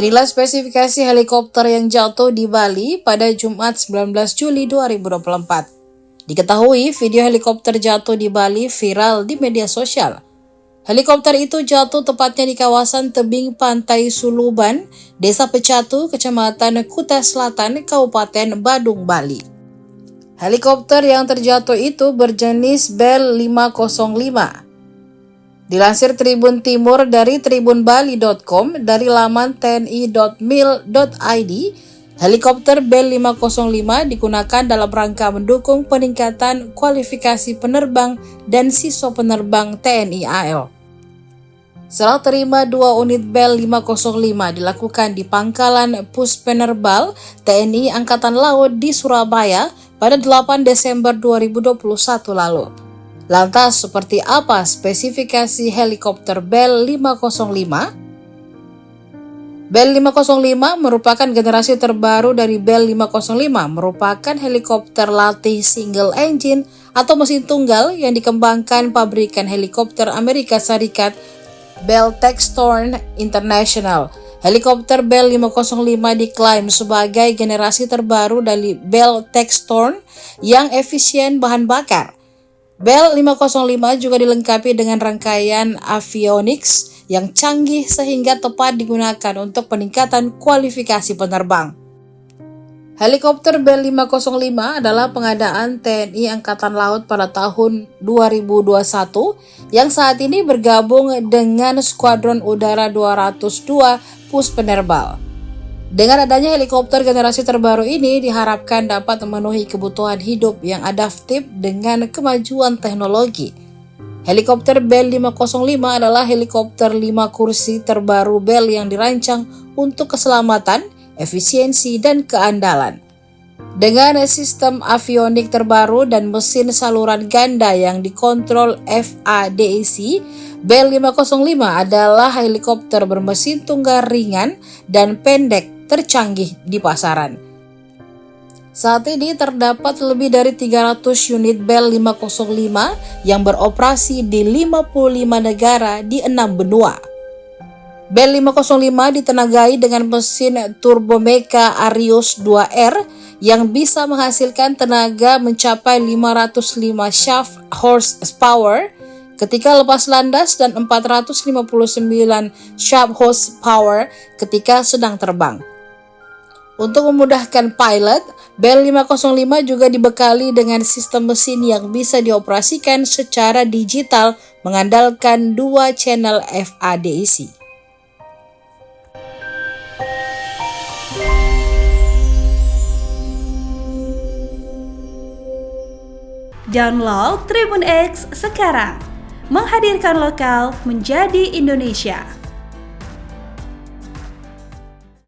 Inilah spesifikasi helikopter yang jatuh di Bali pada Jumat 19 Juli 2024. Diketahui video helikopter jatuh di Bali viral di media sosial. Helikopter itu jatuh tepatnya di kawasan tebing Pantai Suluban, Desa Pecatu, Kecamatan Kuta Selatan, Kabupaten Badung, Bali. Helikopter yang terjatuh itu berjenis Bell 505. Dilansir Tribun Timur dari tribunbali.com dari laman tni.mil.id, helikopter Bell 505 digunakan dalam rangka mendukung peningkatan kualifikasi penerbang dan siswa penerbang TNI AL. Serah terima 2 unit Bell 505 dilakukan di Pangkalan Puspenerbal TNI Angkatan Laut di Surabaya pada 8 Desember 2021 lalu. Lantas, seperti apa spesifikasi helikopter Bell 505? Bell 505 merupakan generasi terbaru dari Bell 505, merupakan helikopter latih single engine atau mesin tunggal yang dikembangkan pabrikan helikopter Amerika Serikat Bell Textron International. Helikopter Bell 505 diklaim sebagai generasi terbaru dari Bell Textron yang efisien bahan bakar. Bell 505 juga dilengkapi dengan rangkaian avionics yang canggih sehingga tepat digunakan untuk peningkatan kualifikasi penerbang. Helikopter Bell 505 adalah pengadaan TNI Angkatan Laut pada tahun 2021 yang saat ini bergabung dengan Skuadron Udara 202 Puspenerbal. Dengan adanya helikopter generasi terbaru ini diharapkan dapat memenuhi kebutuhan hidup yang adaptif dengan kemajuan teknologi. Helikopter Bell 505 adalah helikopter 5 kursi terbaru Bell yang dirancang untuk keselamatan, efisiensi, dan keandalan. Dengan sistem avionik terbaru dan mesin saluran ganda yang dikontrol FADEC, Bell 505 adalah helikopter bermesin tunggal ringan dan pendek tercanggih di pasaran. Saat ini terdapat lebih dari 300 unit Bell 505 yang beroperasi di 55 negara di 6 benua. Bell 505 ditenagai dengan mesin Turbomeca Arius 2R yang bisa menghasilkan tenaga mencapai 505 shaft horsepower ketika lepas landas dan 459 shaft horsepower ketika sedang terbang. Untuk memudahkan pilot, Bell 505 juga dibekali dengan sistem mesin yang bisa dioperasikan secara digital mengandalkan 2 channel FADEC. Download Tribun X sekarang, menghadirkan lokal menjadi Indonesia.